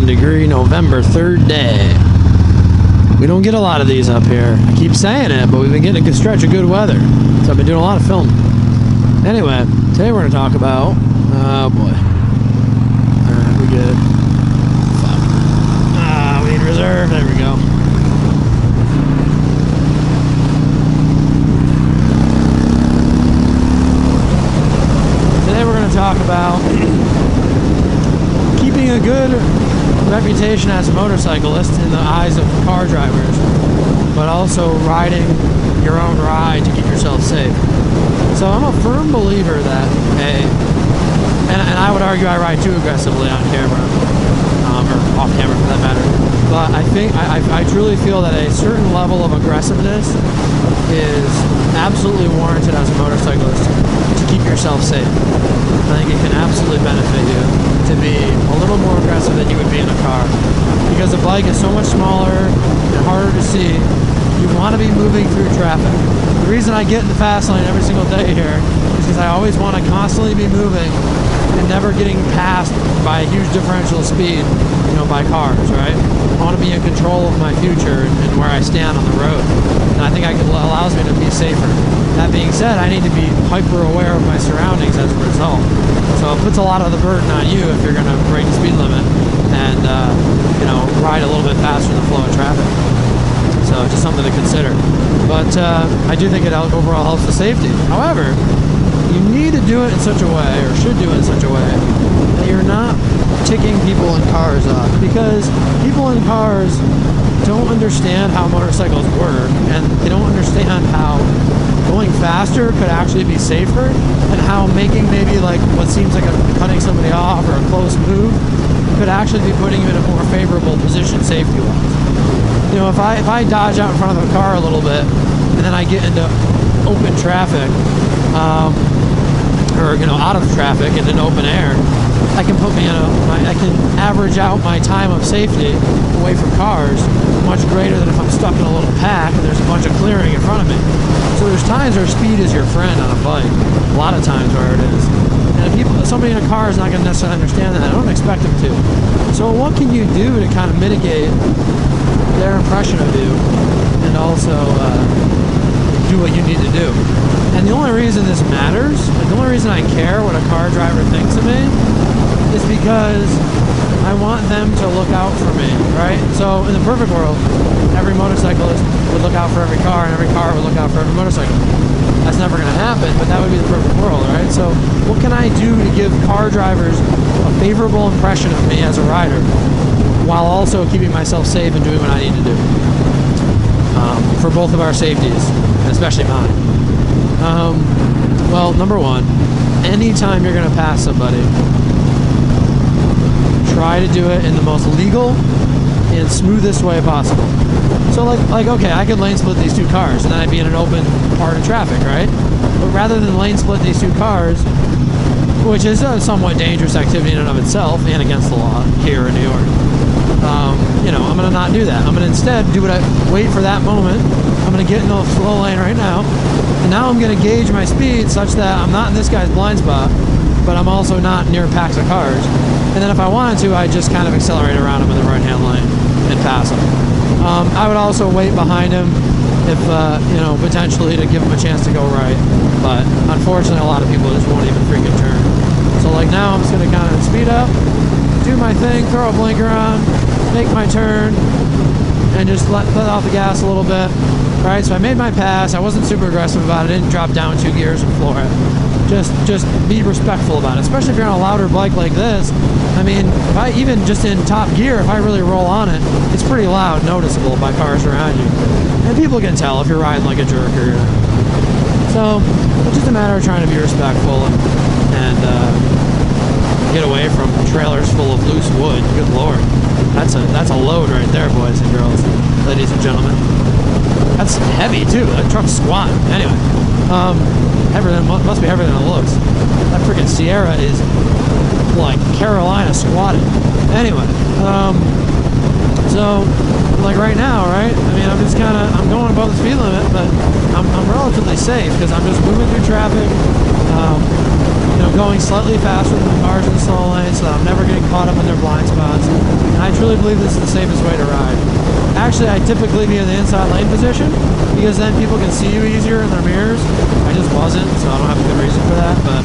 degree November 3rd day. We don't get a lot of these up here. I keep saying it, but we've been getting a good stretch of good weather. So I've been doing a lot of filming. Anyway, today we're going to talk about... Oh boy. Alright, we good. Fuck. We need reserve. There we go. Today we're going to talk about keeping a good reputation as a motorcyclist in the eyes of car drivers, but also riding your own ride to keep yourself safe. So I'm a firm believer that, and I would argue I ride too aggressively on camera, or off camera for that matter, but I think, I truly feel that a certain level of aggressiveness is absolutely warranted as a motorcyclist to keep yourself safe. I think it can absolutely benefit you to be a little more aggressive than you would be in a car. Because a bike is so much smaller and harder to see, you want to be moving through traffic. The reason I get in the fast lane every single day here is because I always want to constantly be moving and never getting passed by a huge differential of speed, by cars, right? I want to be in control of my future and where I stand on the road. And I think it allows me to be safer. That being said, I need to be hyper aware of my surroundings as a result. So it puts a lot of the burden on you if you're going to break the speed limit and, ride a little bit faster than the flow of traffic. So it's just something to consider. But I do think it overall helps with safety. However, you need to do it in such a way, or should do it in such a way, that you're not ticking people in cars off. Because people in cars don't understand how motorcycles work, and they don't understand how going faster could actually be safer, and how making maybe like what seems like cutting somebody off or a close move could actually be putting you in a more favorable position safety-wise. If I dodge out in front of a car a little bit, and then I get into open traffic, or out of traffic and in open air, I can put me in I can average out my time of safety away from cars much greater than if I'm stuck in a little pack and there's a bunch of clearing in front of me. So there's times where speed is your friend on a bike. A lot of times where it is. And if somebody in a car is not going to necessarily understand that, I don't expect them to. So what can you do to kind of mitigate their impression of you and also do what you need to do? And the only reason this matters, and the only reason I care what a car driver thinks of me, is because I want them to look out for me, right? So in the perfect world, every motorcyclist would look out for every car, and every car would look out for every motorcycle. That's never going to happen, but that would be the perfect world, right? So what can I do to give car drivers a favorable impression of me as a rider, while also keeping myself safe and doing what I need to do for both of our safeties, and especially mine? Well, number one, anytime you're going to pass somebody, try to do it in the most legal and smoothest way possible. So like okay, I could lane split these two cars and then I'd be in an open part of traffic, right? But rather than lane split these two cars, which is a somewhat dangerous activity in and of itself and against the law here in New York, I'm going to not do that. I'm going to instead wait for that moment. I'm going to get in the slow lane right now, and now I'm going to gauge my speed such that I'm not in this guy's blind spot, but I'm also not near packs of cars. And then if I wanted to, I'd just kind of accelerate around him in the right-hand lane and pass him. I would also wait behind him if, potentially to give him a chance to go right. But unfortunately, a lot of people just won't even freaking turn. So like now, I'm just going to kind of speed up, do my thing, throw a blinker on, make my turn, and just let off the gas a little bit. Right, so I made my pass. I wasn't super aggressive about it. I didn't drop down 2 gears and floor it. Just be respectful about it, especially if you're on a louder bike like this. I mean, if I even just in top gear, if I really roll on it, it's pretty loud, noticeable by cars around you, and people can tell if you're riding like a jerk or not. So it's just a matter of trying to be respectful and get away from trailers full of loose wood. Good lord, that's a load right there, boys and girls, ladies and gentlemen. That's heavy too. That truck's squatting. Anyway, must be heavier than it looks. That freaking Sierra is like Carolina squatted. Anyway, so like right now, right? I mean, I'm going above the speed limit, but I'm relatively safe because I'm just moving through traffic. going slightly faster than the cars in the slow lane so that I'm never getting caught up in their blind spots. And I truly believe this is the safest way to ride. Actually, I typically be in the inside lane position because then people can see you easier in their mirrors. I just wasn't, so I don't have a good reason for that. But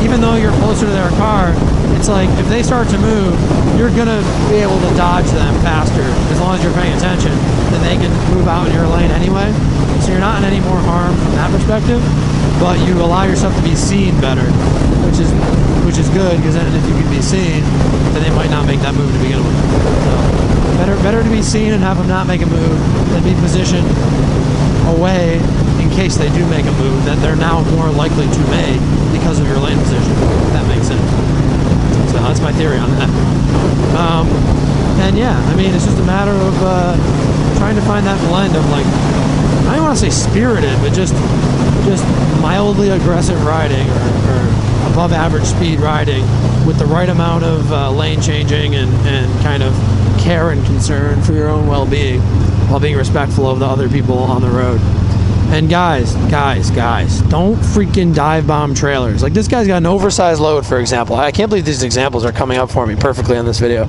even though you're closer to their car, it's like if they start to move, you're gonna be able to dodge them faster as long as you're paying attention. Then they can move out in your lane anyway. So you're not in any more harm from that perspective, but you allow yourself to be seen better, which is good, because then if you can be seen, then they might not make that move to begin with. So better to be seen and have them not make a move than be positioned away in case they do make a move that they're now more likely to make because of your lane position, if that makes sense. So that's my theory on that. And yeah, I mean, it's just a matter of trying to find that blend of, like, I don't want to say spirited, but just mildly aggressive riding or above average speed riding with the right amount of lane changing and kind of care and concern for your own well-being while being respectful of the other people on the road. And guys, don't freaking dive bomb trailers. Like, this guy's got an oversized load, for example. I can't believe these examples are coming up for me perfectly on this video.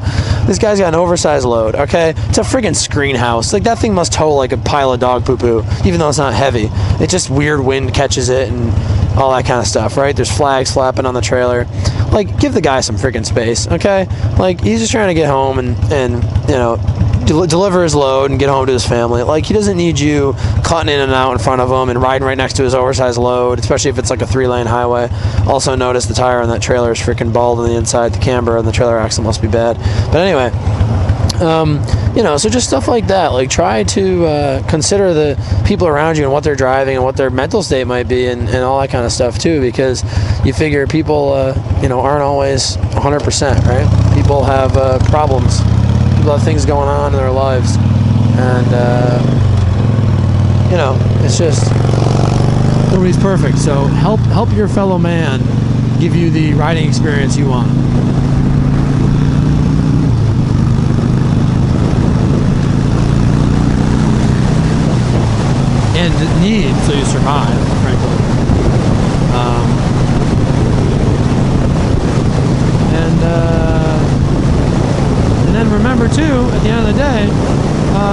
This guy's got an oversized load, okay? It's a freaking screen house. Like, that thing must tow like a pile of dog poo-poo, even though it's not heavy. It's just weird wind catches it and all that kind of stuff, right? There's flags flapping on the trailer. Like, give the guy some freaking space, okay? Like, he's just trying to get home and you know, deliver his load and get home to his family. Like, he doesn't need you cutting in and out in front of him and riding right next to his oversized load, especially if it's like a 3-lane highway. Also notice the tire on that trailer is freaking bald on the inside. The camber and the trailer axle must be bad. But anyway, you know, so just stuff like that. Like, try to consider the people around you and what they're driving and what their mental state might be and all that kind of stuff too, because you figure people, you know, aren't always 100%, right? People have problems. People have things going on in their lives, and you know, it's just nobody's perfect. So help your fellow man give you the riding experience you want. And need, so you survive, frankly. And then remember too, at the end of the day,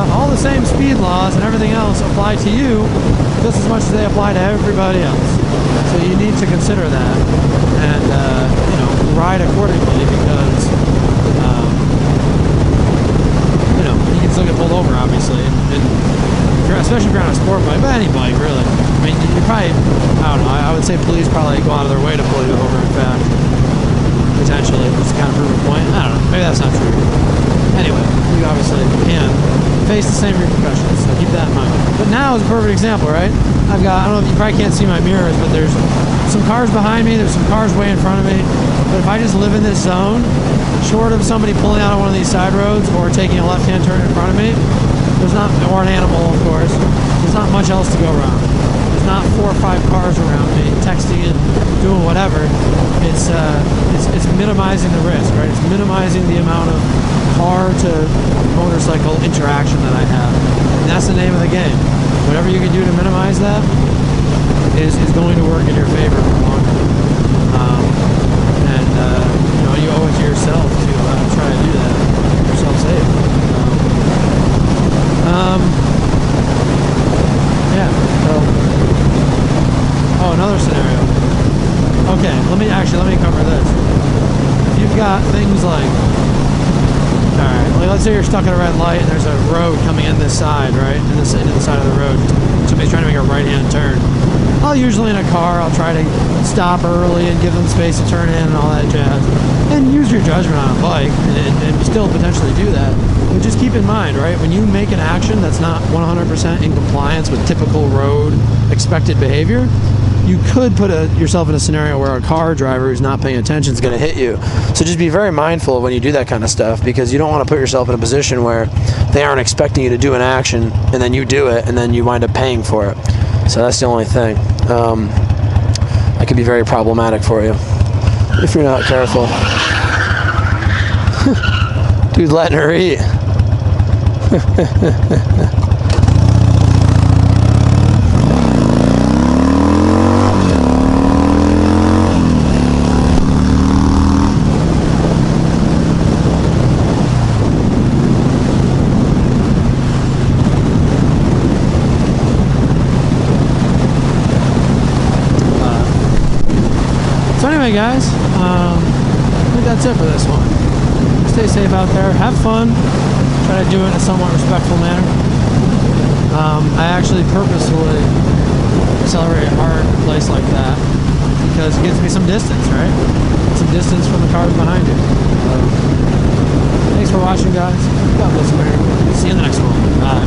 all the same speed laws and everything else apply to you just as much as they apply to everybody else. So you need to consider that and you know, ride accordingly, because you know, you can still get pulled over, obviously, and especially if you're on a sport bike, but any bike really. I mean, you probably, I don't know, I would say police probably go out of their way to pull you over, in fact, potentially, just to kind of prove a point. I don't know, maybe that's not true. Anyway, you obviously can face the same repercussions, so keep that in mind. But now is a perfect example, right? I've got, I don't know if you probably can't see my mirrors, but there's some cars behind me, there's some cars way in front of me. But if I just live in this zone, short of somebody pulling out on one of these side roads or taking a left-hand turn in front of me, there's not, or an animal, of course, there's not much else to go around. There's not 4 or 5 cars around me texting and doing whatever. It's minimizing the risk, right? It's minimizing the amount of car to motorcycle interaction that I have. And that's the name of the game. Whatever you can do to minimize that is going to work in your favor for the long term. And you know, you owe it to yourself to try to do that. Keep yourself safe. Yeah, so, oh, another scenario. Okay, let me cover this. You've got things like, alright, like let's say you're stuck at a red light and there's a road coming in this side, right? Into the side of the road. Somebody's trying to make a right-hand turn. I'll usually in a car, I'll try to stop early and give them space to turn in and all that jazz. And use your judgment on a bike and still potentially do that. But just keep in mind, right, when you make an action that's not 100% in compliance with typical road expected behavior, you could put yourself in a scenario where a car driver who's not paying attention is going to hit you. So just be very mindful when you do that kind of stuff, because you don't want to put yourself in a position where they aren't expecting you to do an action and then you do it and then you wind up paying for it. So that's the only thing. That could be very problematic for you if you're not careful. Dude, letting her eat. So anyway, guys, I think that's it for this one. Stay safe out there. Have fun. Try to do it in a somewhat respectful manner. I actually purposefully accelerate hard in a place like that because it gives me some distance, right? Some distance from the cars behind you. Thanks for watching, guys. God bless America. See you in the next one. Bye.